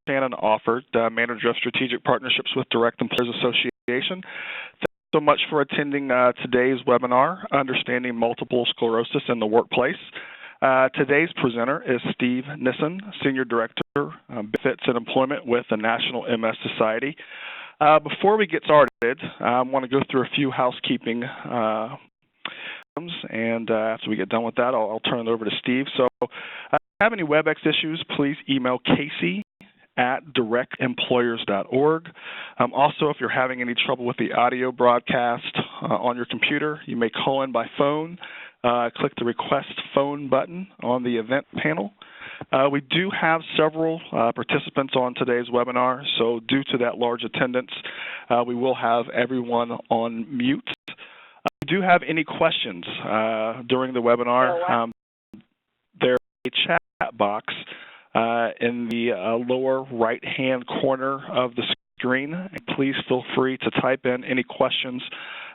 Shannon Offord, Manager of Strategic Partnerships with Direct Employers Association. Thanks so much for attending today's webinar, Understanding Multiple Sclerosis in the Workplace. Today's presenter is Steve Nissen, Senior Director, Benefits and Employment with the National MS Society. Before we get started, I want to go through a few housekeeping items, and after we get done with that, I'll turn it over to Steve. So if you have any WebEx issues, please email casey@directemployers.org. Also, if you're having any trouble with the audio broadcast on your computer, you may call in by phone. Click the Request Phone button on the event panel. We do have several participants on today's webinar, so due to that large attendance, we will have everyone on mute. If you do have any questions during the webinar, there's a chat box in the lower right-hand corner of the screen. Please feel free to type in any questions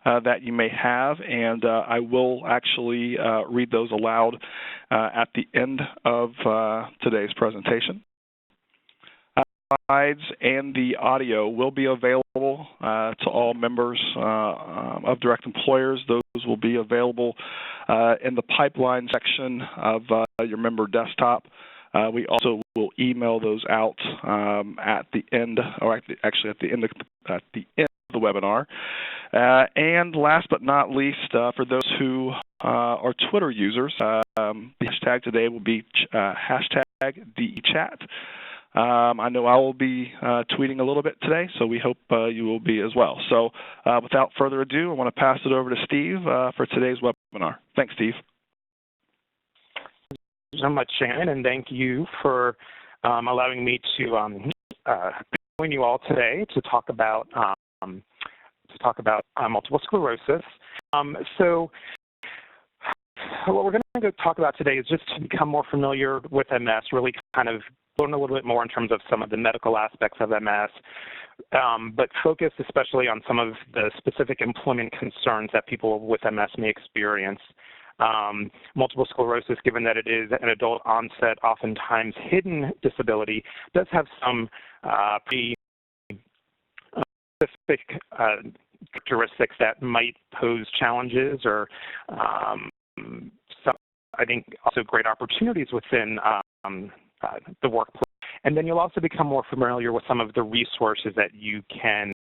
that you may have, and I will actually read those aloud at the end of today's presentation. Slides and the audio will be available to all members of Direct Employers. Those will be available in the pipeline section of your member desktop. We also will email those out at the end, or actually at the end of the webinar. And last but not least, for those who are Twitter users, the hashtag today will be hashtag DEChat. I know I will be tweeting a little bit today, so we hope you will be as well. So without further ado, I want to pass it over to Steve for today's webinar. Thanks, Steve. So much, Shannon, and thank you for allowing me to join you all today to talk about multiple sclerosis. So what we're going to talk about today is just to become more familiar with MS, really kind of learn a little bit more in terms of some of the medical aspects of MS, but focus especially on some of the specific employment concerns that people with MS may experience. Multiple sclerosis, given that it is an adult onset, oftentimes hidden disability, does have some pretty specific characteristics that might pose challenges or some, I think, also great opportunities within the workplace. And then you'll also become more familiar with some of the resources that you can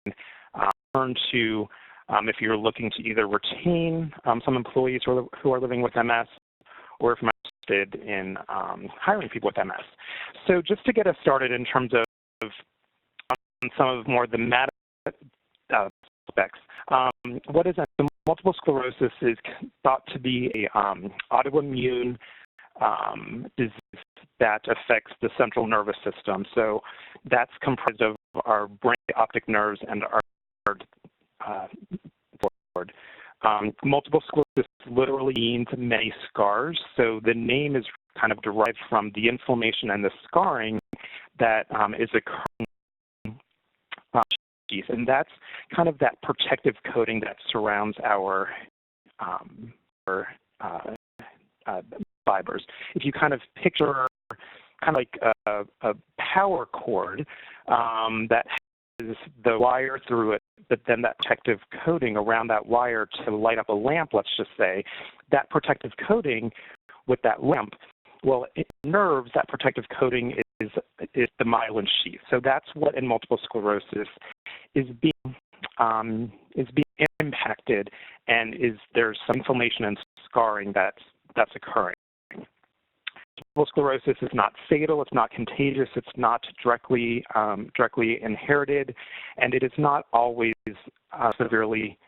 turn to if you're looking to either retain some employees who are living with MS, or if you're interested in hiring people with MS. So just to get us started in terms of some of more the aspects, what is multiple sclerosis is thought to be a autoimmune disease that affects the central nervous system. So that's comprised of our brain, optic nerves, and our multiple sclerosis literally means many scars, so the name is kind of derived from the inflammation and the scarring that is occurring, and that's kind of that protective coating that surrounds our fibers. If you kind of picture kind of like a power cord that has the wire through it, but then that protective coating around that wire to light up a lamp, let's just say, that protective coating with that lamp, well, in nerves, that protective coating is the myelin sheath. So that's what in multiple sclerosis is being impacted, and there's some inflammation and scarring that's occurring. Multiple sclerosis is not fatal, it's not contagious, it's not directly inherited, and it is not always severely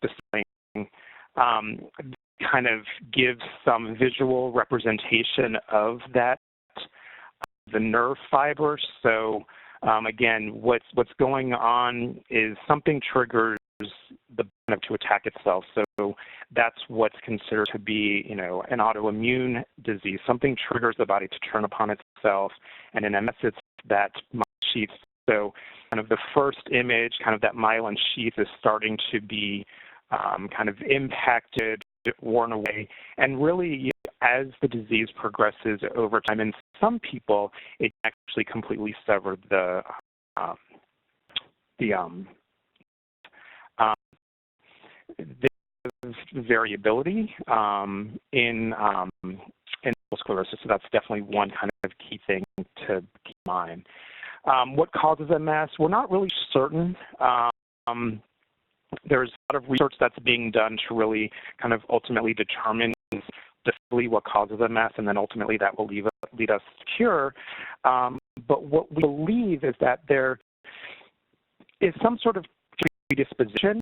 displaying. Kind of gives some visual representation of that, the nerve fiber. So again, what's going on is something triggers the bone to attack itself. So that's what's considered to be, an autoimmune disease. Something triggers the body to turn upon itself, and in MS, it's that myelin sheath. So kind of the first image, kind of that myelin sheath is starting to be kind of impacted, worn away, and really as the disease progresses over time, in some people, it actually completely severed the there's variability in multiple sclerosis, so that's definitely one kind of key thing to keep in mind. What causes MS? We're not really certain. There's a lot of research that's being done to really kind of ultimately determine definitively what causes MS, and then ultimately that will lead us to cure. But what we believe is that there is some sort of predisposition,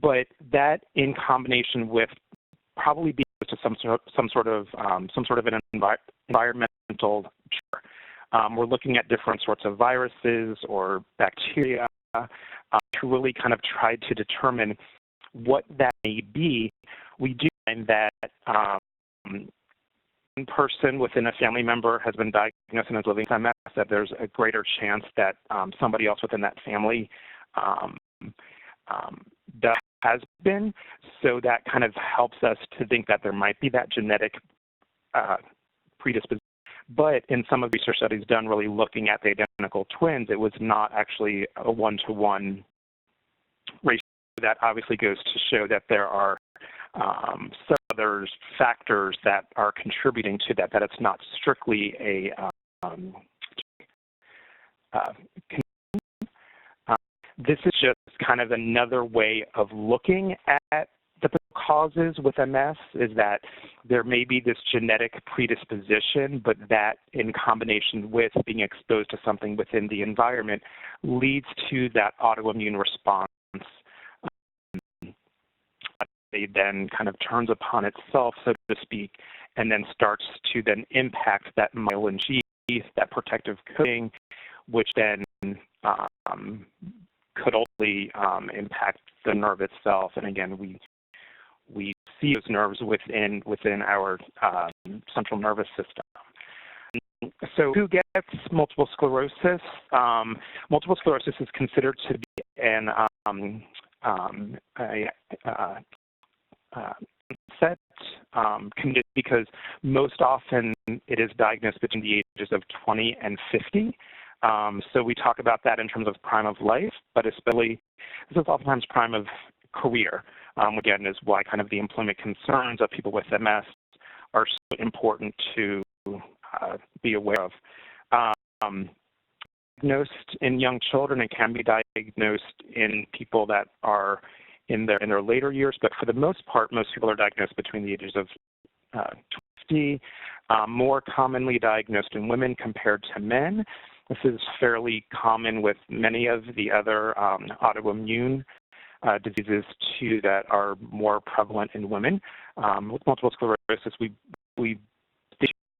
but that in combination with probably being to some sort of an environmental trigger. We're looking at different sorts of viruses or bacteria to really kind of try to determine what that may be. We do find that one person within a family member has been diagnosed and is living with MS, that there's a greater chance that somebody else within that family has been. So that kind of helps us to think that there might be that genetic predisposition. But in some of the research studies done really looking at the identical twins, it was not actually a one-to-one ratio. That obviously goes to show that there are some other factors that are contributing to that, that it's not strictly a this is just kind of another way of looking at the causes with MS, is that there may be this genetic predisposition, but that in combination with being exposed to something within the environment leads to that autoimmune response. It then kind of turns upon itself, so to speak, and then starts to then impact that myelin sheath, that protective coating, which then could ultimately impact the nerve itself. And again, we see those nerves within our central nervous system. So who gets multiple sclerosis? Multiple sclerosis is considered to be an set condition because most often it is diagnosed between the ages of 20 and 50. So we talk about that in terms of prime of life, but especially this is oftentimes prime of career. Again, is why kind of the employment concerns of people with MS are so important to be aware of. Diagnosed in young children, it can be diagnosed in people that are in their later years, but for the most part, most people are diagnosed between the ages of 20, more commonly diagnosed in women compared to men. This is fairly common with many of the other autoimmune diseases too that are more prevalent in women. With multiple sclerosis, we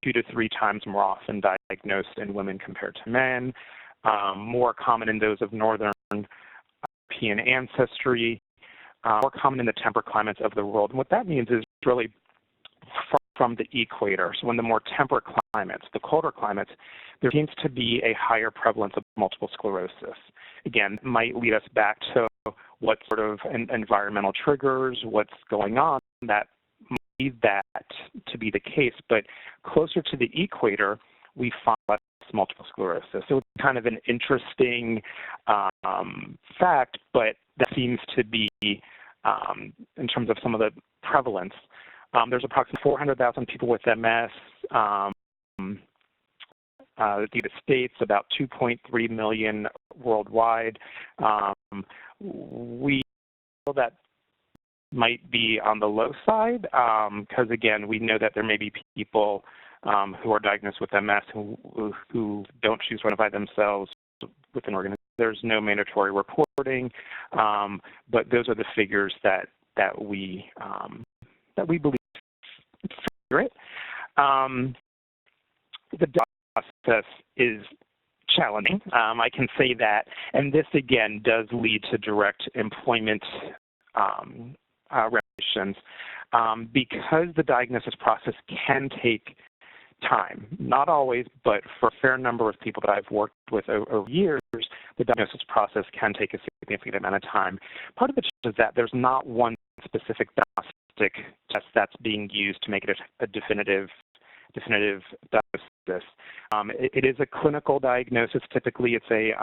2 to 3 times more often diagnosed in women compared to men, more common in those of Northern European ancestry, more common in the temperate climates of the world. And what that means is really from the equator. So in the more temperate climates, the colder climates, there seems to be a higher prevalence of multiple sclerosis. Again, it might lead us back to what sort of environmental triggers, what's going on that might lead that to be the case. But closer to the equator, we find less multiple sclerosis. So it's kind of an interesting fact, but that seems to be, in terms of some of the prevalence, there's approximately 400,000 people with MS. The United States, about 2.3 million worldwide. We feel that might be on the low side because, again, we know that there may be people who are diagnosed with MS who don't choose to identify themselves with an organization. There's no mandatory reporting, but those are the figures that we believe are accurate. The process is challenging. I can say that, and this again does lead to direct employment regulations because the diagnosis process can take time. Not always, but for a fair number of people that I've worked with over years, the diagnosis process can take a significant amount of time. Part of it is that there's not one specific diagnostic test that's being used to make it a definitive definitive diagnosis. It is a clinical diagnosis. Typically, it's a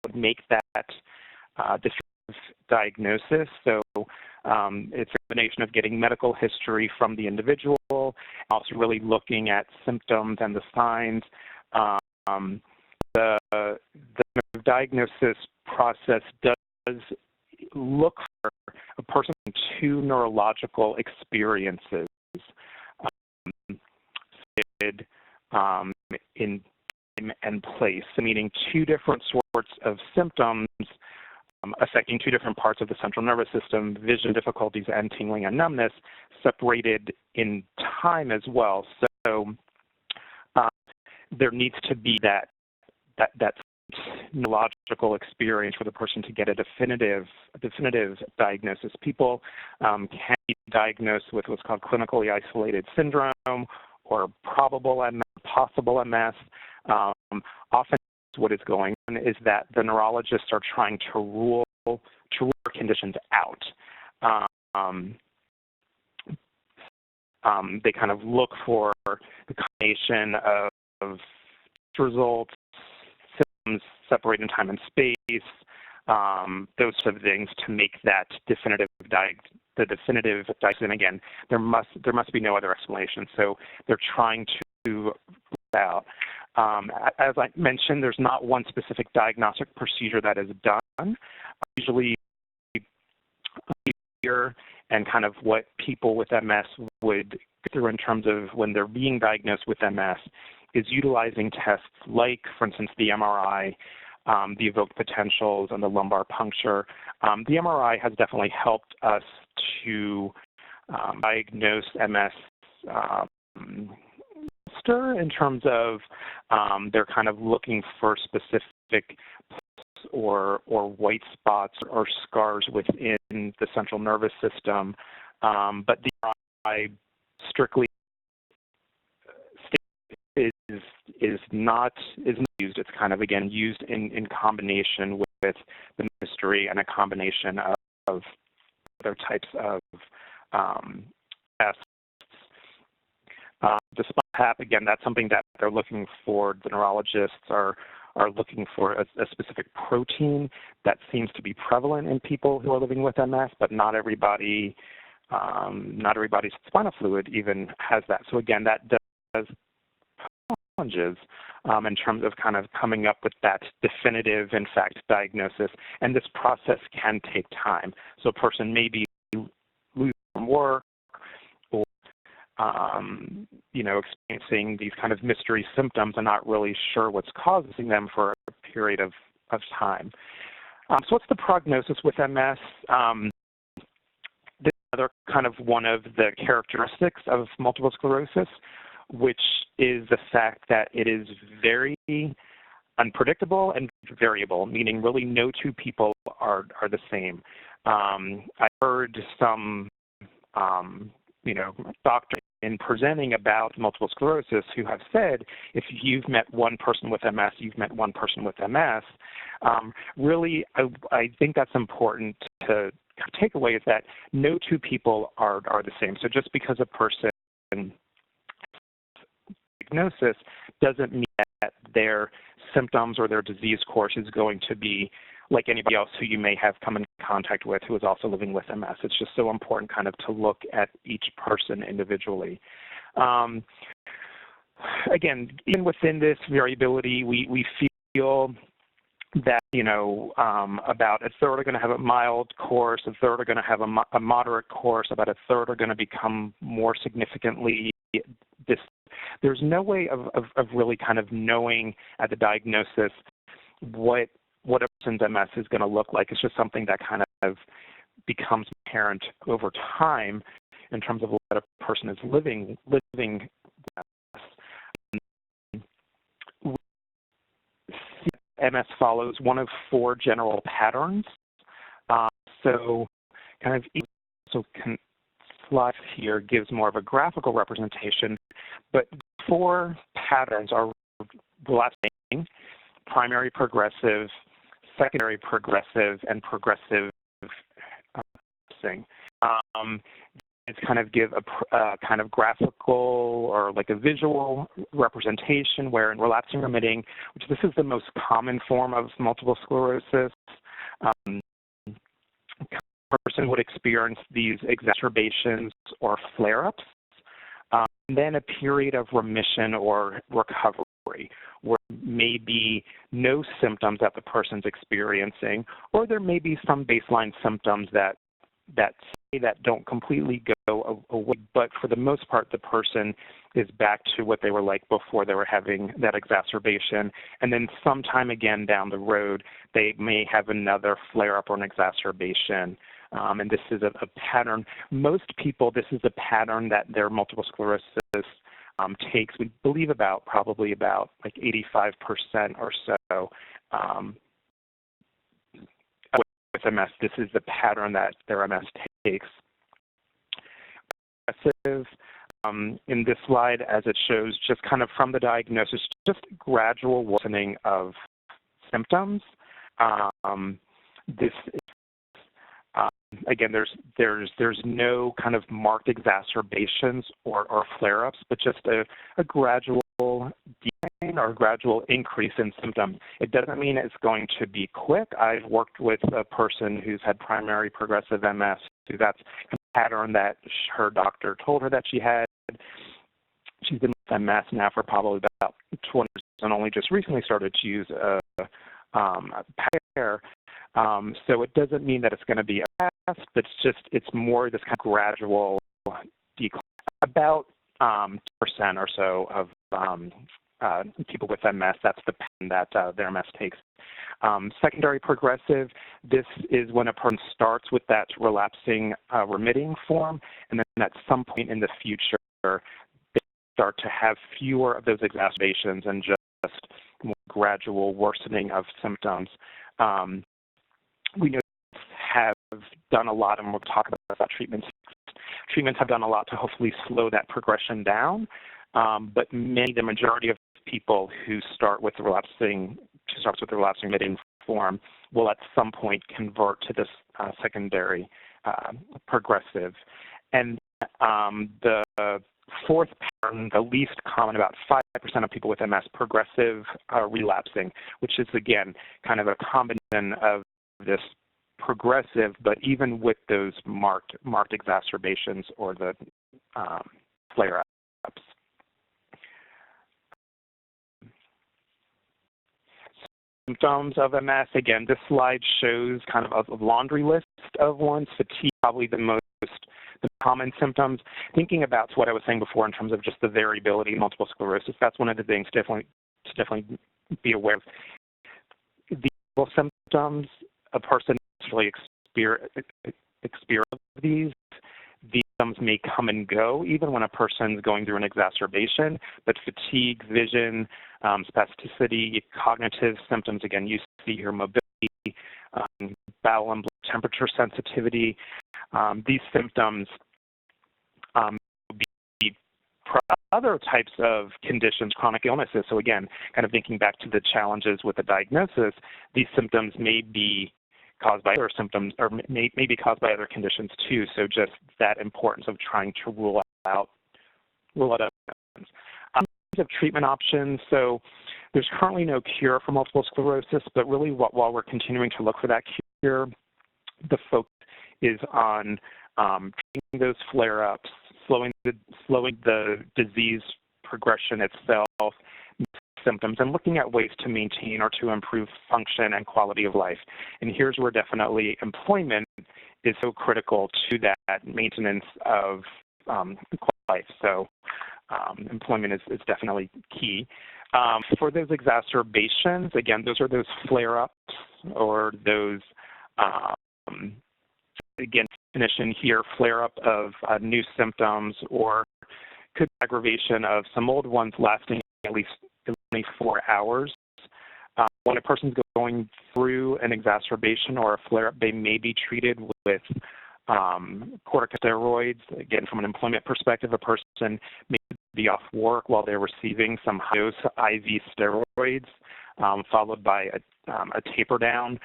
would make that definitive diagnosis. So it's a combination of getting medical history from the individual, also really looking at symptoms and the signs. The diagnosis process does look for a person's two neurological experiences in time and place, meaning two different sorts of symptoms affecting two different parts of the central nervous system, vision difficulties and tingling and numbness, separated in time as well. So there needs to be that neurological experience for the person to get a definitive diagnosis. People can be diagnosed with what's called clinically isolated syndrome or probable MS, possible MS. Often what is going on is that the neurologists are trying to rule conditions out. They kind of look for the combination of results, symptoms separated in time and space, those sort of things to make that definitive diagnosis. And again, there must be no other explanation. So they're trying to rule out. As I mentioned, there's not one specific diagnostic procedure that is done. Usually, here and kind of what people with MS would go through in terms of when they're being diagnosed with MS is utilizing tests like, for instance, the MRI, the evoked potentials, and the lumbar puncture. The MRI has definitely helped us to diagnose MS in terms of they're kind of looking for specific or white spots or scars within the central nervous system. But the MRI strictly is not used. It's kind of, again, used in combination with the history and a combination of other types of tests. The spot tap, again, that's something that they're looking for. The neurologists are looking for a specific protein that seems to be prevalent in people who are living with MS, but not everybody's spinal fluid even has that. So again, that does challenges in terms of kind of coming up with that definitive, in fact, diagnosis. And this process can take time. So a person may be losing from work, or experiencing these kind of mystery symptoms and not really sure what's causing them for a period of time. So what's the prognosis with MS? This is another kind of one of the characteristics of multiple sclerosis, which is the fact that it is very unpredictable and variable, meaning really no two people are the same. I heard some doctors in presenting about multiple sclerosis who have said, if you've met one person with MS, you've met one person with MS. Really, I think that's important to take away, is that no two people are the same. So just because a person diagnosis doesn't mean that their symptoms or their disease course is going to be like anybody else who you may have come in contact with who is also living with MS. It's just so important kind of to look at each person individually. Again, even within this variability, we feel that, about a third are going to have a mild course, a third are going to have a moderate course, about a third are going to become more significantly There's no way of really kind of knowing at the diagnosis what a person's MS is going to look like. It's just something that kind of becomes apparent over time in terms of what a person is living with MS. MS follows one of four general patterns. So kind of slide here gives more of a graphical representation, but four patterns are relapsing: primary progressive, secondary progressive, and progressive relapsing. kind of give a kind of graphical or like a visual representation where in relapsing remitting, which this is the most common form of multiple sclerosis, a person would experience these exacerbations or flare-ups, and then a period of remission or recovery where may be no symptoms that the person's experiencing, or there may be some baseline symptoms that don't completely go away, but for the most part, the person is back to what they were like before they were having that exacerbation. And then sometime again down the road, they may have another flare-up or an exacerbation. And this is a pattern. Most people, this is a pattern that their multiple sclerosis takes, we believe probably about like 85% or so. With MS, this is the pattern that their MS takes. In this slide, as it shows, just kind of from the diagnosis, just gradual worsening of symptoms. Again, there's no kind of marked exacerbations or flare-ups, but just a gradual decline or gradual increase in symptoms. It doesn't mean it's going to be quick. I've worked with a person who's had primary progressive MS, so that's a pattern that her doctor told her that she had. She's been with MS now for probably about 20 years and only just recently started to use a pair. So it doesn't mean that it's going to be a fast, but it's more this kind of gradual decline. About 10% or so of people with MS, that's the pattern that their MS takes. Secondary progressive, this is when a person starts with that relapsing remitting form, and then at some point in the future, they start to have fewer of those exacerbations and just more gradual worsening of symptoms. We know have done a lot, and we'll talk about treatments. Treatments have done a lot to hopefully slow that progression down, but the majority of people who start with the relapsing remitting form will at some point convert to this secondary progressive. And the fourth pattern, the least common, about 5% of people with MS, progressive relapsing, which is again kind of a combination of this progressive, but even with those marked exacerbations or the flare-ups. Symptoms of MS, again, this slide shows kind of a laundry list of ones. Fatigue, probably the common symptoms. Thinking about what I was saying before in terms of just the variability in multiple sclerosis, that's one of the things to definitely be aware of. The symptoms, a person actually experience these symptoms may come and go even when a person's going through an exacerbation, but fatigue, vision, spasticity, cognitive symptoms, again, you see here mobility, bowel and blood temperature sensitivity. These symptoms will be other types of conditions, chronic illnesses. So again, kind of thinking back to the challenges with the diagnosis, these symptoms may be caused by other symptoms, or may be caused by other conditions too. So just that importance of trying to rule out. Of treatment options. So there's currently no cure for multiple sclerosis, but really while we're continuing to look for that cure, the focus is on treating those flare-ups, slowing the disease progression itself, symptoms, and looking at ways to maintain or to improve function and quality of life. And here's where definitely employment is so critical to that maintenance of quality of life. So employment is definitely key. For those exacerbations, again, those are those flare-ups or those, again, definition here, flare-up of new symptoms or could be aggravation of some old ones lasting at least 24 hours. When a person's going through an exacerbation or a flare-up, they may be treated with corticosteroids. Again, from an employment perspective, a person may be off work while they're receiving some high-dose IV steroids. followed by a taper down.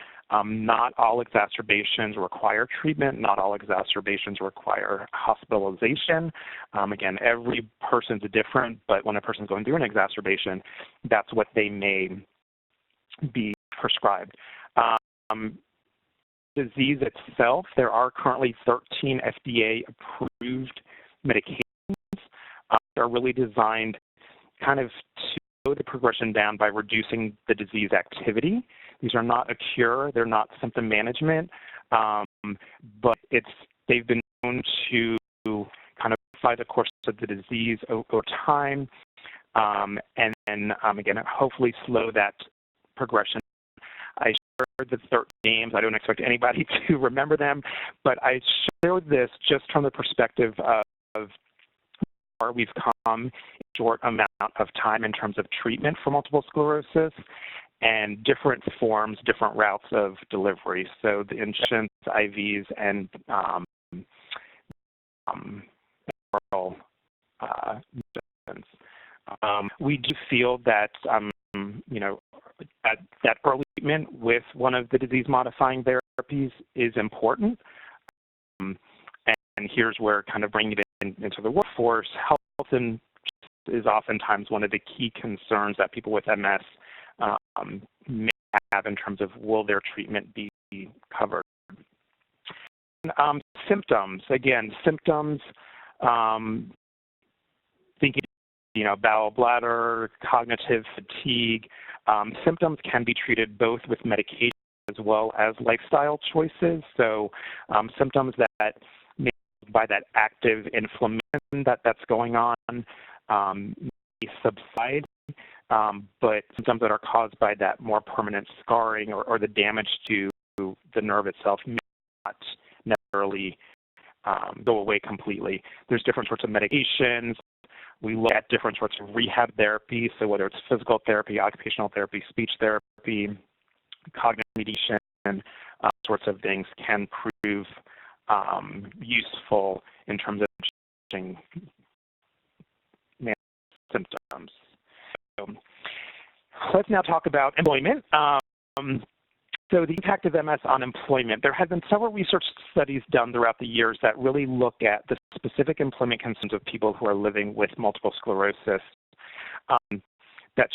Not all exacerbations require treatment. Not all exacerbations require hospitalization. Again, every person's different, but when a person's going through an exacerbation, that's what they may be prescribed. Disease itself, there are currently 13 FDA-approved medications that are really designed kind of to slow the progression down by reducing the disease activity. These are not a cure, they're not symptom management, but they've been known to kind of modify the course of the disease over time, and then again, hopefully slow that progression. I shared the 13 names. I don't expect anybody to remember them, but I showed this just from the perspective of where we've come in a short amount of time in terms of treatment for multiple sclerosis and different forms, different routes of delivery. So the injections, IVs, and oral medicines. We do feel that that early treatment with one of the disease-modifying therapies is important. And here's where kind of bringing it into the workforce, health is oftentimes one of the key concerns that people with MS may have in terms of will their treatment be covered. Symptoms, again, thinking, bowel, bladder, cognitive fatigue. Symptoms can be treated both with medication as well as lifestyle choices. So symptoms that may by that active inflammation that's going on may subside, but symptoms that are caused by that more permanent scarring or the damage to the nerve itself may not necessarily go away completely. There's different sorts of medications. We look at different sorts of rehab therapy, so whether it's physical therapy, occupational therapy, speech therapy, cognitive mediation, sorts of things can prove useful in terms of managing symptoms. So let's now talk about employment. So the impact of MS on employment. There have been several research studies done throughout the years that really look at the specific employment concerns of people who are living with multiple sclerosis that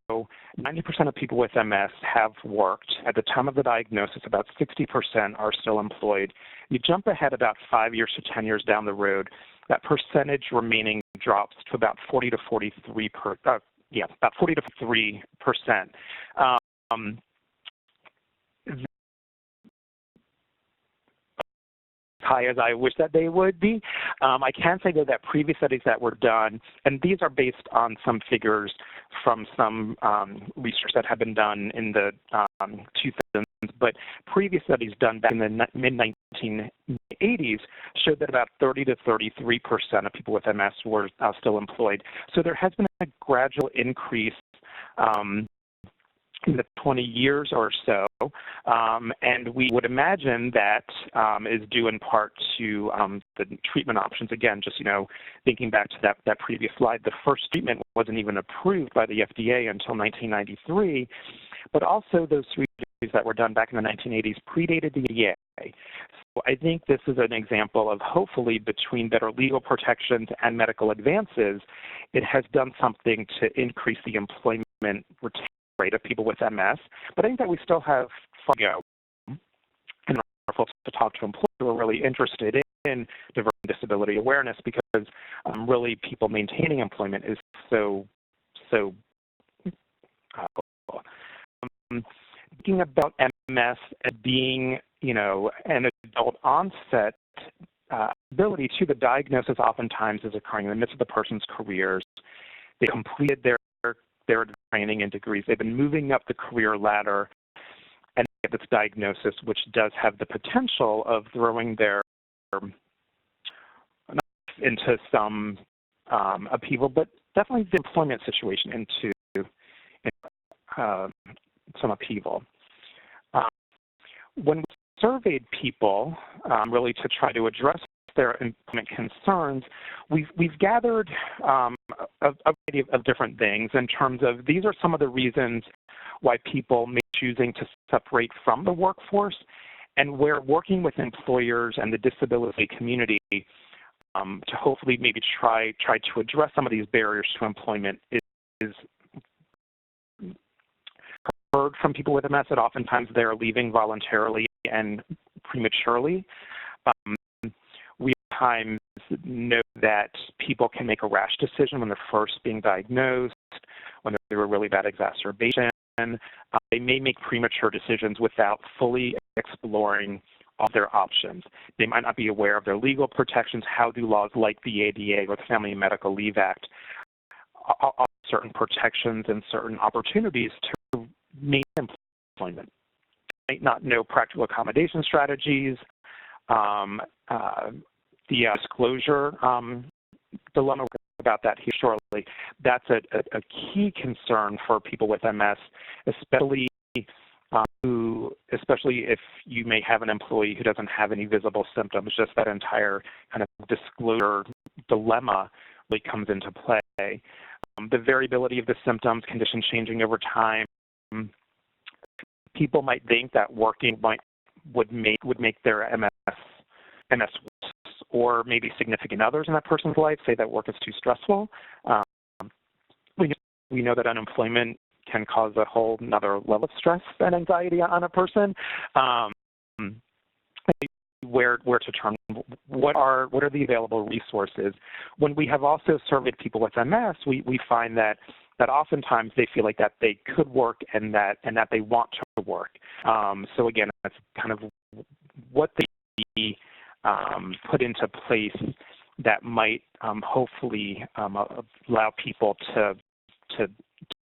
show 90% of people with MS have worked. At the time of the diagnosis, about 60% are still employed. You jump ahead about 5 years to 10 years down the road, that percentage remaining drops to about 40 to 43%. High as I wish that they would be. I can say, though, that previous studies that were done, and these are based on some figures from some research that have been done in the 2000s, but previous studies done back in the mid-1980s showed that about 30 to 33% of people with MS were still employed. So there has been a gradual increase in the 20 years or so, and we would imagine that is due in part to the treatment options. Again, just thinking back to that previous slide, the first treatment wasn't even approved by the FDA until 1993, but also those studies that were done back in the 1980s predated the FDA. So I think this is an example of, hopefully, between better legal protections and medical advances, it has done something to increase the employment retention rate of people with MS, but I think that we still have far to go. And our folks to talk to employers who are really interested in diversity and disability awareness, because really people maintaining employment is so thinking about MS as being, an adult onset ability to the diagnosis oftentimes is occurring in the midst of the person's careers. They completed their training and degrees. They've been moving up the career ladder, and they get this diagnosis, which does have the potential of throwing their into some upheaval, but definitely the employment situation into some upheaval. When we surveyed people, really to try to address their employment concerns, we've gathered a variety of different things in terms of these are some of the reasons why people may be choosing to separate from the workforce, and where working with employers and the disability community to hopefully maybe try to address some of these barriers to employment is heard from people with MS that oftentimes they're leaving voluntarily and prematurely. We at times know that people can make a rash decision when they're first being diagnosed, when they're a really bad exacerbation. They may make premature decisions without fully exploring all their options. They might not be aware of their legal protections. How do laws like the ADA or the Family and Medical Leave Act offer certain protections and certain opportunities to maintain employment? They might not know practical accommodation strategies, the disclosure dilemma about that here shortly. That's a key concern for people with MS, especially if you may have an employee who doesn't have any visible symptoms. Just that entire kind of disclosure dilemma really comes into play. The variability of the symptoms, conditions changing over time. People might think that working would make their MS worse, or maybe significant others in that person's life say that work is too stressful. We know that unemployment can cause a whole another level of stress and anxiety on a person. Where to turn? What are the available resources? When we have also surveyed people with MS, we find that oftentimes they feel like that they could work and that they want to work. So again, that's kind of what they put into place that might hopefully allow people to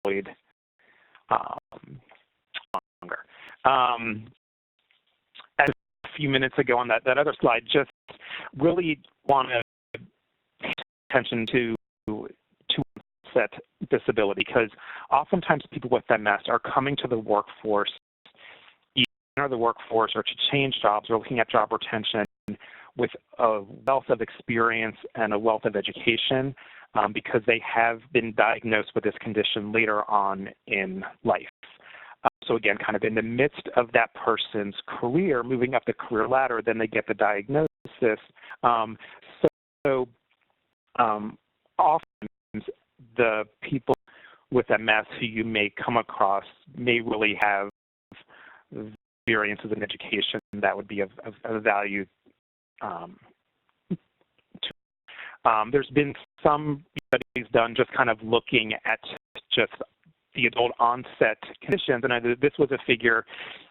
avoid longer. As a few minutes ago on that other slide, just really want to pay attention to onset disability, because oftentimes people with MS are coming to the workforce, either the workforce or to change jobs or looking at job retention with a wealth of experience and a wealth of education because they have been diagnosed with this condition later on in life. So again, kind of in the midst of that person's career, moving up the career ladder, then they get the diagnosis. Often the people with MS who you may come across may really have experiences in education that would be of value there's been some studies done just kind of looking at just the adult onset conditions, and this was a figure,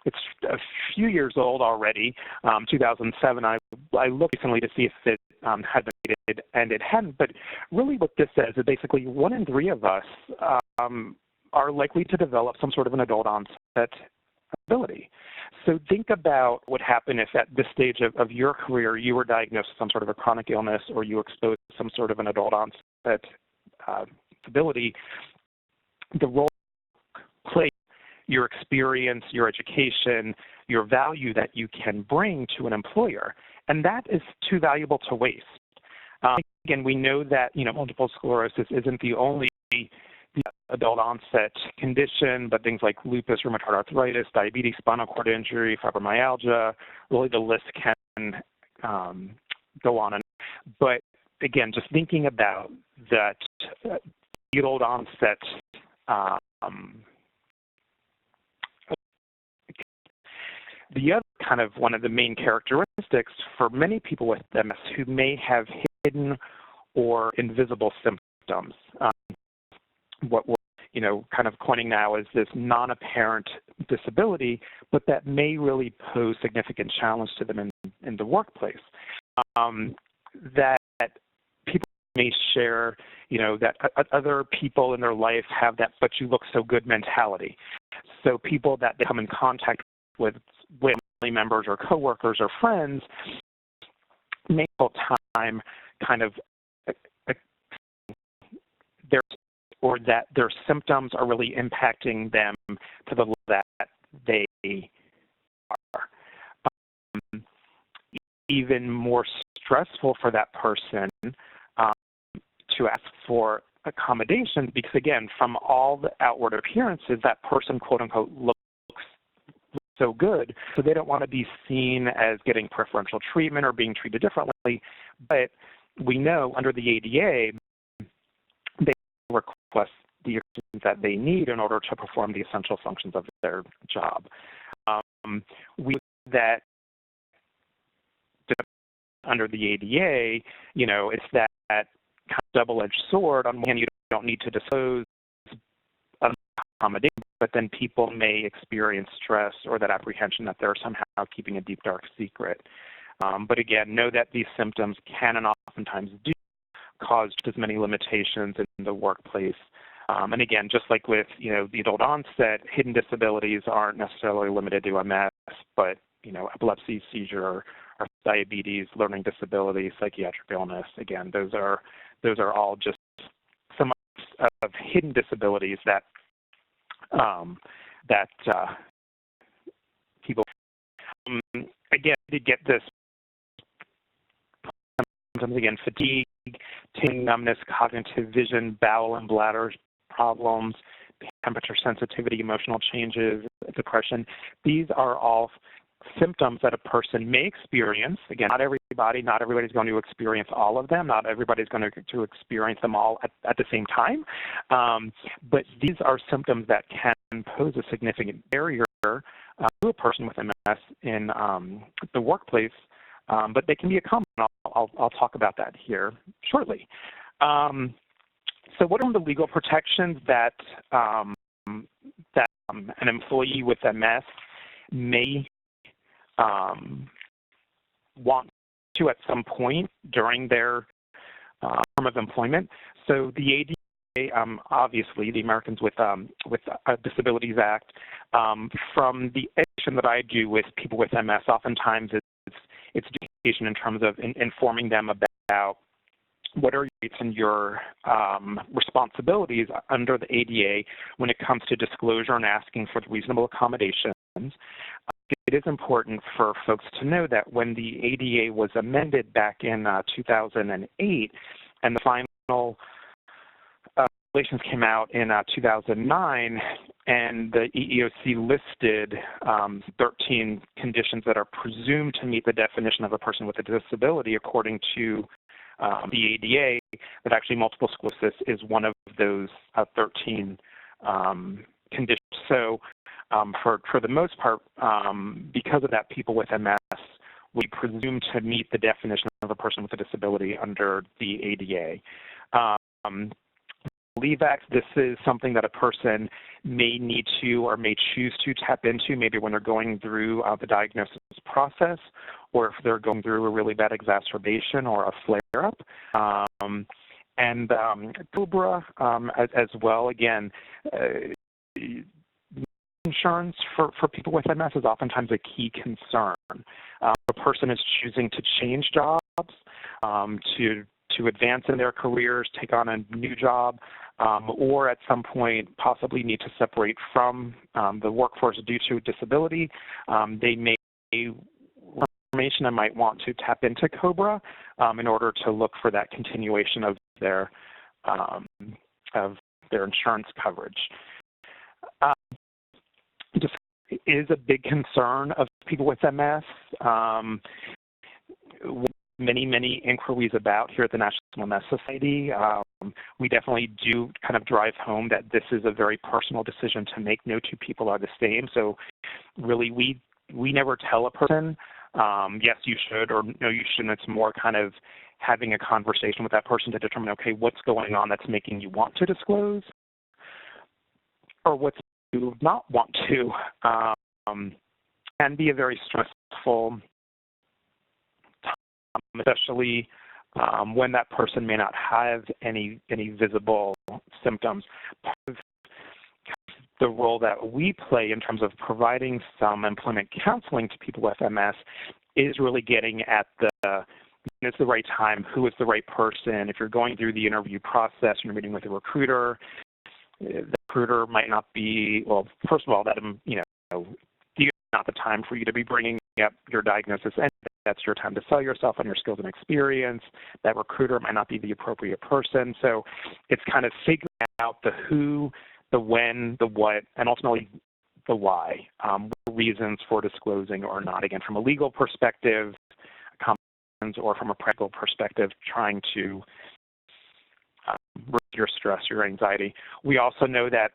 it's a few years old already, 2007. I looked recently to see if it had been dated, and it hadn't, but really what this says is basically 1 in 3 of us are likely to develop some sort of an adult onset ability. So think about what happened if at this stage of your career you were diagnosed with some sort of a chronic illness or you exposed to some sort of an adult onset ability. The role play, your experience, your education, your value that you can bring to an employer, and that is too valuable to waste. Again, we know that multiple sclerosis isn't the only adult onset condition, but things like lupus, rheumatoid arthritis, diabetes, spinal cord injury, fibromyalgia, really the list can go on. But again, just thinking about that adult onset the other kind of one of the main characteristics for many people with MS who may have hidden or invisible symptoms, what we're kind of coining now as this non-apparent disability, but that may really pose significant challenge to them in the workplace. That people may share, that other people in their life have that "but you look so good" mentality. So people that they come in contact with family members or coworkers or friends may take time kind of that their symptoms are really impacting them to the level that they are. Even more stressful for that person to ask for accommodations because, again, from all the outward appearances, that person, quote unquote, looks so good. So they don't want to be seen as getting preferential treatment or being treated differently. But we know under the ADA, they request the assistance that they need in order to perform the essential functions of their job. We know that under the ADA, it's that kind of double-edged sword. On one hand, you don't need to disclose accommodation, but then people may experience stress or that apprehension that they're somehow keeping a deep, dark secret. But again, know that these symptoms can and oftentimes do cause just as many limitations in the workplace. And again, just like with the adult onset, hidden disabilities aren't necessarily limited to MS, but epilepsy, seizure, or diabetes, learning disability, psychiatric illness. Again, those are all just some of hidden disabilities that people again to get this symptoms again: fatigue, tingling, numbness, cognitive, vision, bowel and bladder problems, temperature sensitivity, emotional changes, depression. These are all symptoms that a person may experience. Again, not everybody's going to experience all of them. Not everybody's going to experience them all at the same time. But these are symptoms that can pose a significant barrier to a person with MS in the workplace, but they can be accommodated. I'll talk about that here shortly. So what are the legal protections that an employee with MS may want to at some point during their term of employment? So the ADA, obviously, the Americans with Disabilities Act, from the education that I do with people with MS, oftentimes it's education in terms of informing them about what are your rights and your responsibilities under the ADA when it comes to disclosure and asking for reasonable accommodations. It is important for folks to know that when the ADA was amended back in 2008 and the final regulations came out in 2009, and the EEOC listed 13 conditions that are presumed to meet the definition of a person with a disability according to the ADA, that actually multiple sclerosis is one of those 13 conditions. So for the most part, because of that, people with MS we presume to meet the definition of a person with a disability under the ADA. Leave Act, this is something that a person may need to or may choose to tap into, maybe when they're going through the diagnosis process, or if they're going through a really bad exacerbation or a flare-up. And COBRA as well, again, insurance for people with MS is oftentimes a key concern. A person is choosing to change jobs, to advance in their careers, take on a new job, or at some point possibly need to separate from the workforce due to disability. They may information and might want to tap into COBRA in order to look for that continuation of their insurance coverage. Just is a big concern of people with MS. Many inquiries about here at the National MS Society. We definitely do kind of drive home that this is a very personal decision to make. No two people are the same. So really we never tell a person, yes, you should, or no, you shouldn't. It's more kind of having a conversation with that person to determine, okay, what's going on that's making you want to disclose, or what's you not want to. Can be a very stressful time, especially when that person may not have any visible symptoms. Part of the role that we play in terms of providing some employment counseling to people with MS is really getting at when is the right time, who is the right person. If you're going through the interview process, you're meeting with a recruiter, the recruiter might not be, well, first of all, that, not the time for you to be bringing up your diagnosis, and that's your time to sell yourself and your skills and experience. That recruiter might not be the appropriate person. So it's kind of figuring out the who, the when, the what, and ultimately the why, reasons for disclosing or not. Again, from a legal perspective, or from a practical perspective, trying to reduce your stress, your anxiety. We also know that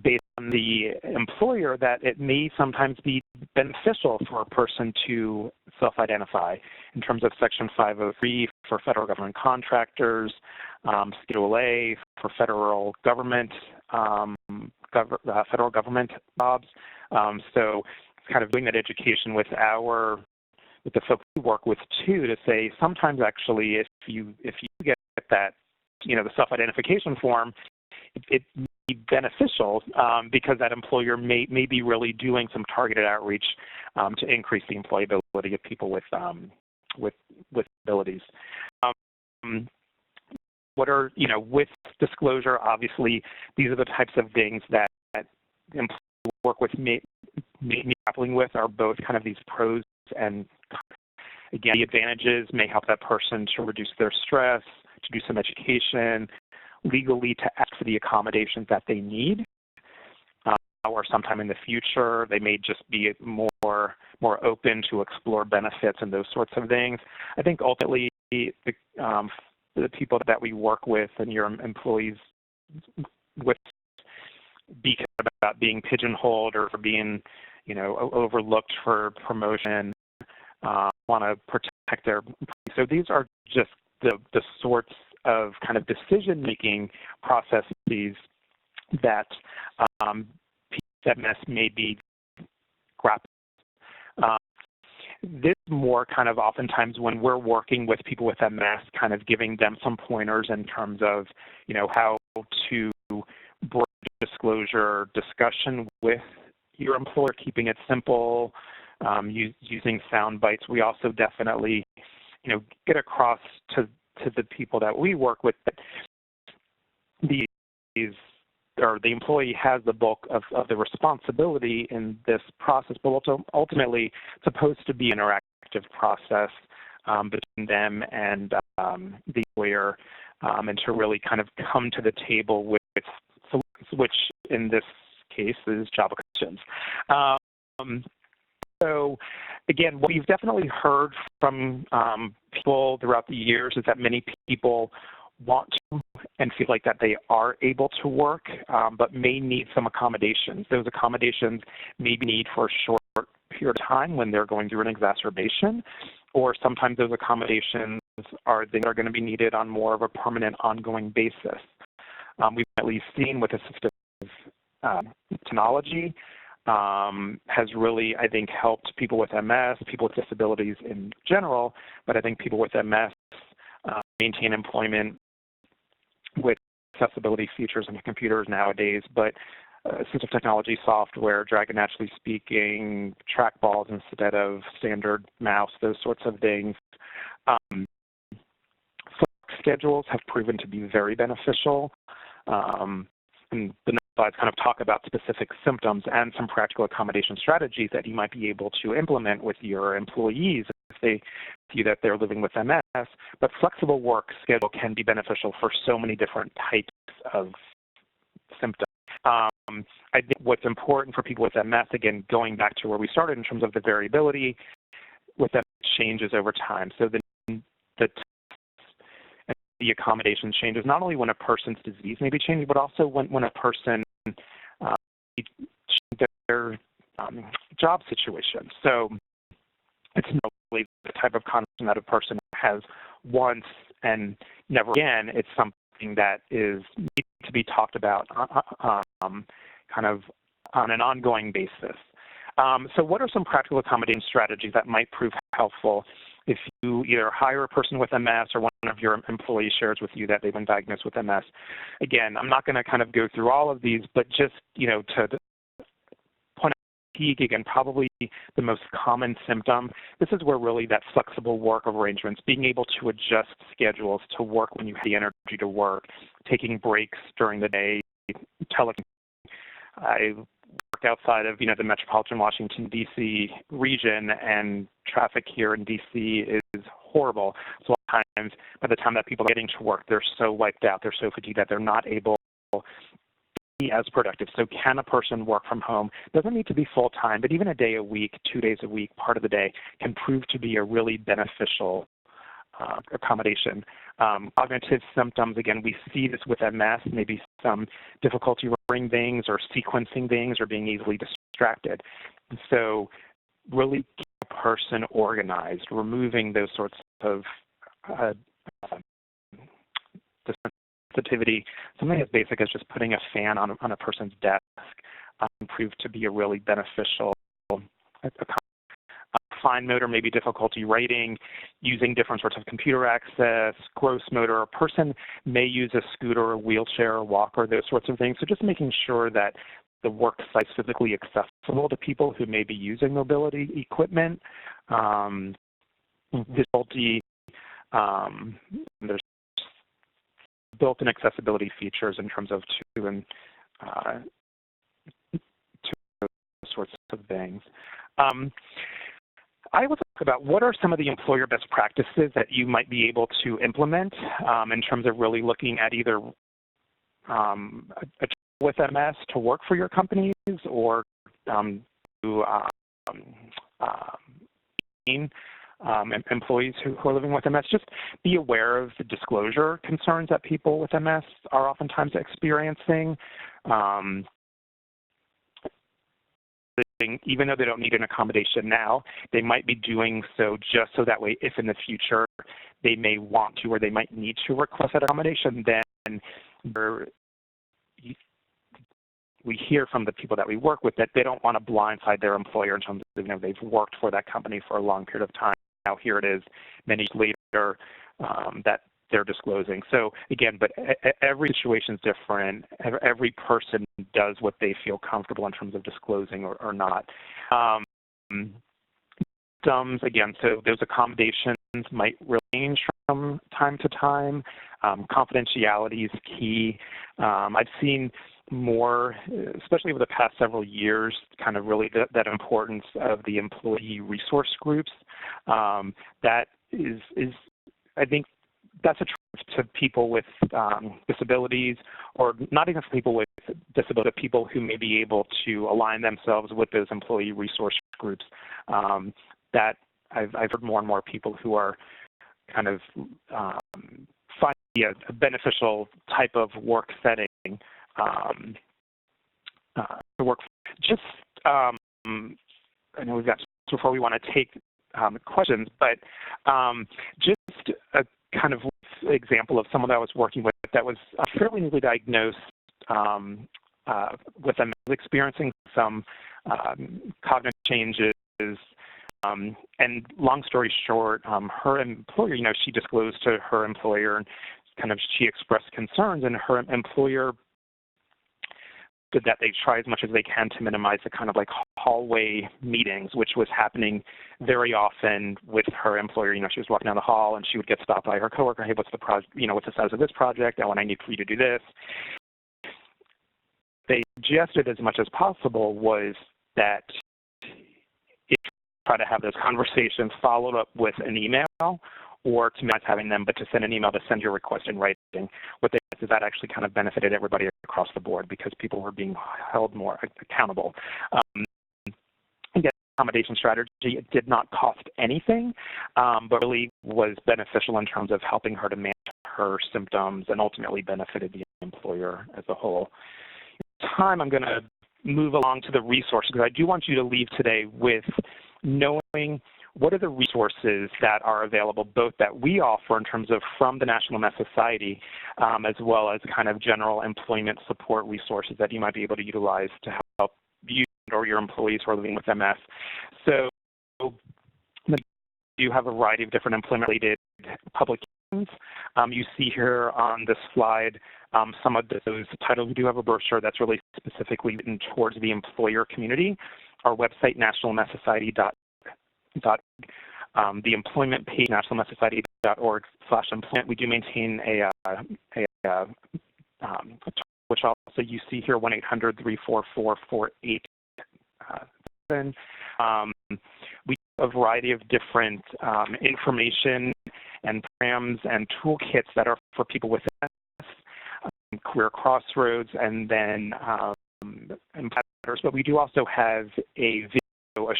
based on the employer that it may sometimes be beneficial for a person to self-identify in terms of Section 503 for federal government contractors, Schedule A for federal government jobs. So it's kind of doing that education with the folks we work with too, to say sometimes actually if you get that, the self-identification form, it may be beneficial because that employer may be really doing some targeted outreach to increase the employability of people with abilities. What are, with disclosure, obviously, these are the types of things that employees work with me grappling with are both kind of these pros and cons. Again, the advantages may help that person to reduce their stress, to do some education, legally to ask for the accommodations that they need, or sometime in the future they may just be more open to explore benefits and those sorts of things. I think ultimately the people that we work with and your employees with be about being pigeonholed or for being overlooked for promotion, want to protect their. So these are just the sorts of kind of decision-making processes that PSMS may be grappling. This more kind of oftentimes when we're working with people with MS, kind of giving them some pointers in terms of, how to bring disclosure discussion with your employer, keeping it simple, using sound bites. We also definitely, get across to the people that we work with that the employee has the bulk of the responsibility in this process, but ultimately it's supposed to be an interactive process between them and the employer, and to really kind of come to the table with solutions, which in this case is job questions. So again, what we've definitely heard from people throughout the years is that many people want to and feel like that they are able to work, but may need some accommodations. Those accommodations may be need for a short period of time when they're going through an exacerbation, or sometimes those accommodations are things that are going to be needed on more of a permanent, ongoing basis. We've at least seen with assistive technology has really, I think, helped people with MS, people with disabilities in general, but I think people with MS maintain employment with accessibility features on computers nowadays, but assistive technology software, Dragon Naturally Speaking, trackballs instead of standard mouse, those sorts of things. Schedules have proven to be very beneficial. And the next slides kind of talk about specific symptoms and some practical accommodation strategies that you might be able to implement with your employees if they see that they're living with MS. But flexible work schedule can be beneficial for so many different types of symptoms. I think what's important for people with MS, again, going back to where we started in terms of the variability, with that changes over time. So the accommodation changes not only when a person's disease may be changing, but also when a person changes their job situation. So it's not really the type of condition that a person has once and never again. It's something that needs to be talked about kind of on an ongoing basis. So what are some practical accommodation strategies that might prove helpful if you either hire a person with MS or one of your employees shares with you that they've been diagnosed with MS? Again, I'm not going to kind of go through all of these, but just, to point out fatigue, again, probably the most common symptom. This is where really that flexible work arrangements, being able to adjust schedules to work when you have the energy to work, taking breaks during the day, outside of, the metropolitan Washington, D.C. region, and traffic here in D.C. is horrible. So a lot of times, by the time that people are getting to work, they're so wiped out, they're so fatigued that they're not able to be as productive. So can a person work from home? Doesn't need to be full-time, but even a day a week, 2 days a week, part of the day, can prove to be a really beneficial accommodation. Cognitive symptoms, again, we see this with MS, maybe some difficulty remembering things or sequencing things or being easily distracted. So really keep a person organized, removing those sorts of sensitivity. Something as basic as just putting a fan on a person's desk proved to be a really beneficial fine motor, maybe difficulty writing, using different sorts of computer access, gross motor. A person may use a scooter, a wheelchair, a walker, those sorts of things. So just making sure that the work site is physically accessible to people who may be using mobility equipment. Difficulty, there's built-in accessibility features in terms of to sorts of things. I would talk about what are some of the employer best practices that you might be able to implement in terms of really looking at either with MS to work for your companies or to employees who are living with MS. Just be aware of the disclosure concerns that people with MS are oftentimes experiencing. Even though they don't need an accommodation now, they might be doing so just so that way if in the future they may want to or they might need to request that accommodation, then we hear from the people that we work with that they don't want to blindside their employer in terms of, they've worked for that company for a long period of time. Now here it is many years later that they're disclosing. So again, but every situation is different. Every person does what they feel comfortable in terms of disclosing or not. Again, so those accommodations might range from time to time. Confidentiality is key. I've seen more, especially over the past several years, kind of really that importance of the employee resource groups. That is, I think, that's a truth to people with disabilities, or not even for people with disability, people who may be able to align themselves with those employee resource groups. That I've heard more and more people who are kind of finding a beneficial type of work setting to work. Just I know we've got before we want to take questions, but just a kind of example of someone that I was working with that was fairly newly diagnosed with MS, experiencing some cognitive changes. And long story short, her employer, she disclosed to her employer and kind of she expressed concerns, and her employer did that they try as much as they can to minimize the kind of like hallway meetings, which was happening very often with her employer. She was walking down the hall and she would get stopped by her coworker. Hey, what's the project? What's the size of this project? Oh, and I need for you to do this. They suggested as much as possible was that if you try to have those conversations followed up with an email, or to not having them, but to send an email to send your request in writing. What they did is that actually kind of benefited everybody across the board because people were being held more accountable. Again, accommodation strategy, it did not cost anything, but really was beneficial in terms of helping her to manage her symptoms and ultimately benefited the employer as a whole. I'm going to move along to the resources because I do want you to leave today with knowing what are the resources that are available, both that we offer in terms of from the National MS Society, as well as kind of general employment support resources that you might be able to utilize to help you or your employees who are living with MS. So you have a variety of different employment-related publications. You see here on this slide some of those titles. We do have a brochure that's really specifically written towards the employer community. Our website, nationalmssociety.org. The employment page, nationalmssociety.org/employment. We do maintain which also you see here, 1-800-344-4800. Nissen. We have a variety of different information and programs and toolkits that are for people with MS, Career Crossroads, and then employers. But we do also have a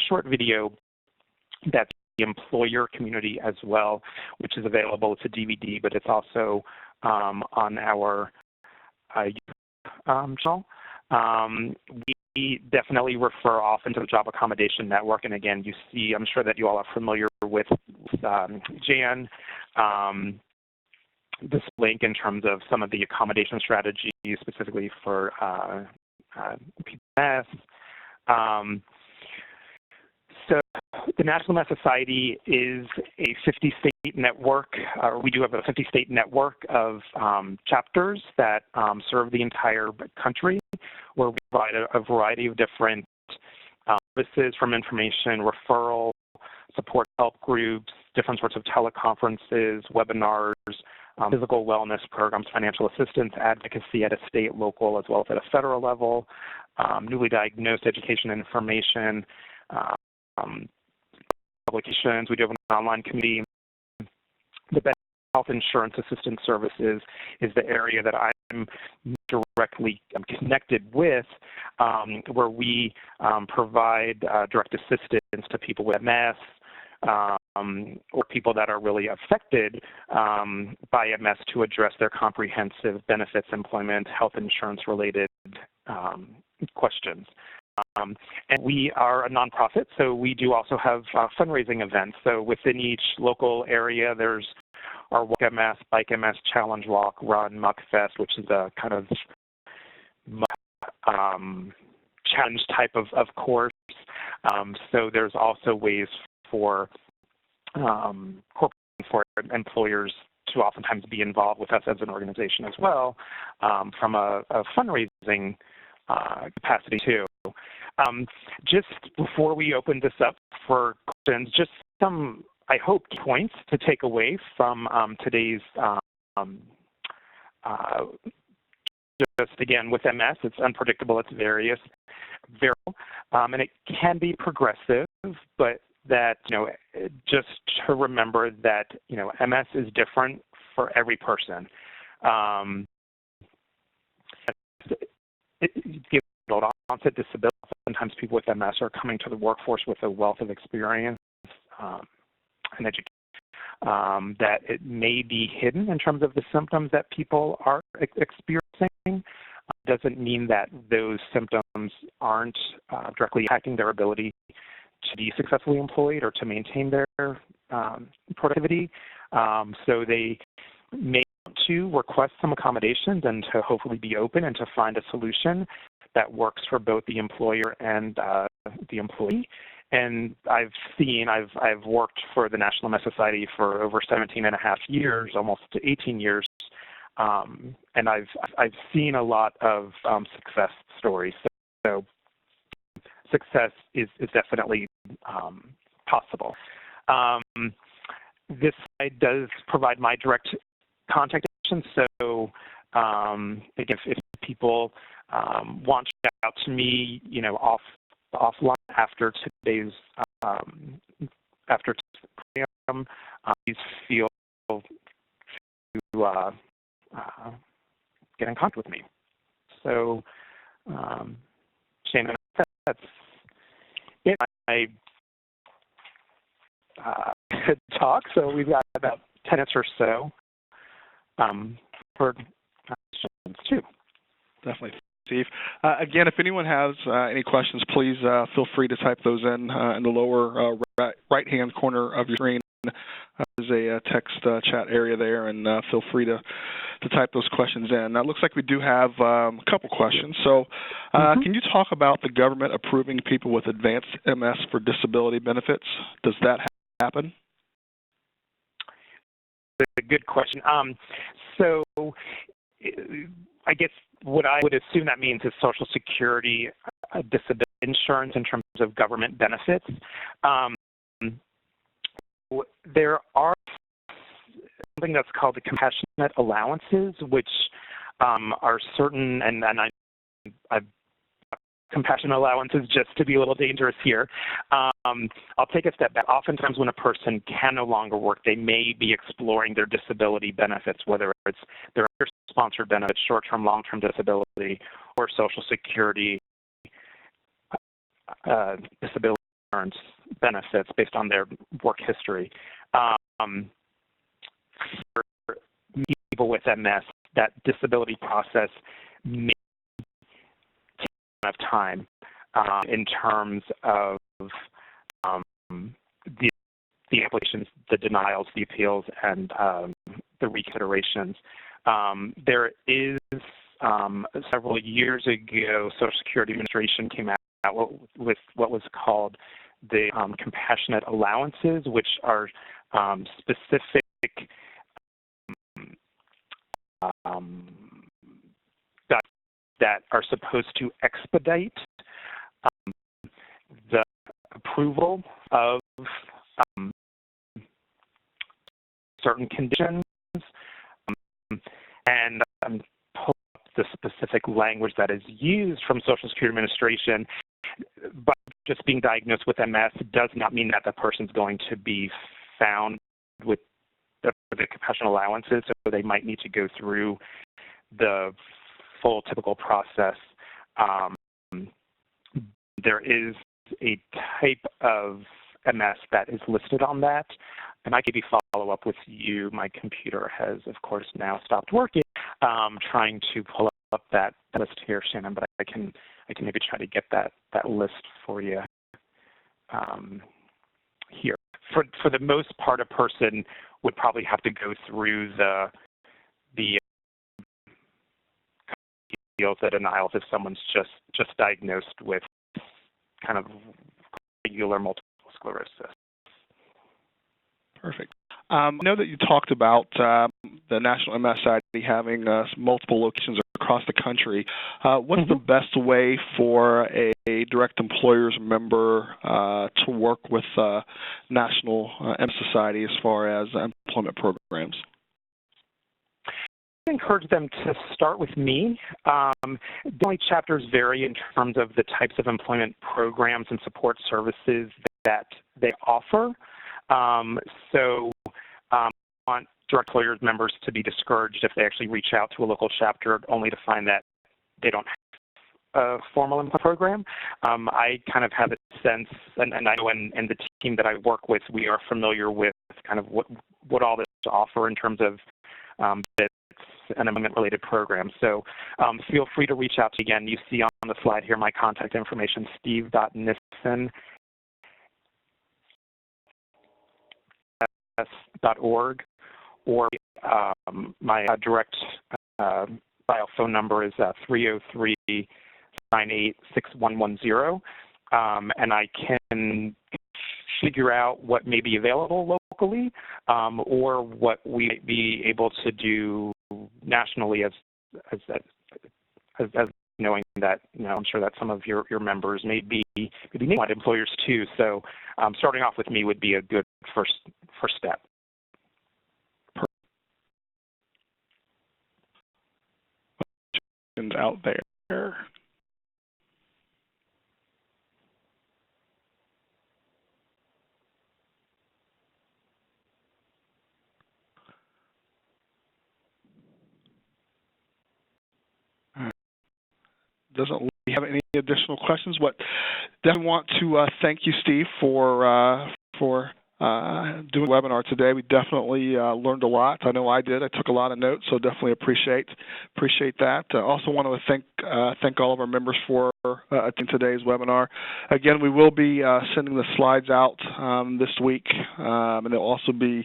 short video that's the employer community as well, which is available. It's a DVD, but it's also on our YouTube channel. We definitely refer often to the Job Accommodation Network, and again, you see, I'm sure that you all are familiar with Jan, this link in terms of some of the accommodation strategies specifically for PMS. So the National MS Society is a 50-state network. We do have a 50-state network of chapters that serve the entire country, where we provide a variety of different services, from information, referral, support help groups, different sorts of teleconferences, webinars, physical wellness programs, financial assistance, advocacy at a state, local, as well as at a federal level, newly diagnosed education and information, publications. We do have an online community. The best health insurance assistance services is the area that I'm directly connected with, where we provide direct assistance to people with MS, or people that are really affected by MS to address their comprehensive benefits, employment, health insurance related questions. And we are a nonprofit, so we do also have fundraising events. So within each local area, there's our Walk MS, Bike MS, Challenge Walk, Run, Muck Fest, which is a kind of challenge type of course. So there's also ways for corporate for employers to oftentimes be involved with us as an organization as well, from a fundraising capacity too. Just before we open this up for questions, just some, I hope, points to take away from today's, just again, with MS, it's unpredictable, it's variable, and it can be progressive, but that, just to remember that, MS is different for every person. It gives onset disability. Sometimes people with MS are coming to the workforce with a wealth of experience and education that it may be hidden in terms of the symptoms that people are experiencing. Doesn't mean that those symptoms aren't directly impacting their ability to be successfully employed or to maintain their productivity. So they may want to request some accommodations and to hopefully be open and to find a solution that works for both the employer and the employee. And I've worked for the National MS Society for over 17 and a half years, almost 18 years, and I've seen a lot of success stories. So success is definitely possible. This slide does provide my direct contact information. So if people want to reach out to me, offline after today's program, please feel to get in contact with me. So, Shane, that's it. I could talk, so we've got about 10 minutes or so for questions too. Definitely, Steve. Again, if anyone has any questions, please feel free to type those in the lower right-hand corner of your screen. There's a text chat area there, and feel free to type those questions in. Now, it looks like we do have a couple questions. So can you talk about the government approving people with advanced MS for disability benefits? Does that happen? That's a good question. So I guess what I would assume that means is Social Security disability insurance in terms of government benefits. There are something that's called the compassionate allowances, which are certain, and I've compassionate allowances just to be a little dangerous here. I'll take a step back. Oftentimes when a person can no longer work, they may be exploring their disability benefits, whether it's their sponsored benefits, short-term, long-term disability, or Social Security disability insurance benefits based on their work history. For people with MS, that disability process may take a lot of time in terms of the applications, the denials, the appeals, and the reconsiderations. There is, several years ago, Social Security Administration came out with what was called the compassionate allowances, which are specific that are supposed to expedite the approval of certain conditions, and pull up the specific language that is used from Social Security Administration. But just being diagnosed with MS does not mean that the person's going to be found with the compassionate allowances, so they might need to go through the full typical process. There is a type of MS that is listed on that, and I could be follow up with you. My computer has, of course, now stopped working, trying to pull up that list here, Shannon, but I can maybe try to get that list for you here. For the most part, a person would probably have to go through the appeals, the denials, if someone's just diagnosed with kind of regular multiple sclerosis. Perfect. I know that you talked about the National MS Society having multiple locations across the country. What's the best way for a direct employers member to work with National MS Society as far as employment programs? I encourage them to start with me. The only chapters vary in terms of the types of employment programs and support services that they offer. So I want direct employers members to be discouraged if they actually reach out to a local chapter only to find that they don't have a formal employment program. I kind of have a sense, and I know in the team that I work with, we are familiar with kind of what all this to offer in terms of benefits and employment-related programs. So feel free to reach out to me. Again, you see on the slide here my contact information, steve.nissen.org, or my direct dial phone number is 303-986-1110, and I can figure out what may be available locally, or what we might be able to do nationally, as knowing that, I'm sure that some of your members may be nationwide employers too. So starting off with me would be a good first step. Out there. Doesn't we have any additional questions? But definitely want to thank you, Steve, for doing the webinar today. We definitely learned a lot. I know I did. I took a lot of notes, so definitely appreciate that. I also want to thank all of our members for attending today's webinar. Again, we will be sending the slides out this week, and they'll also be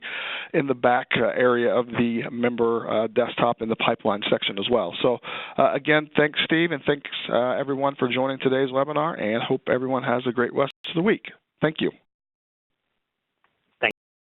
in the back area of the member desktop in the pipeline section as well. So again, thanks, Steve, and thanks everyone for joining today's webinar, and hope everyone has a great rest of the week. Thank you.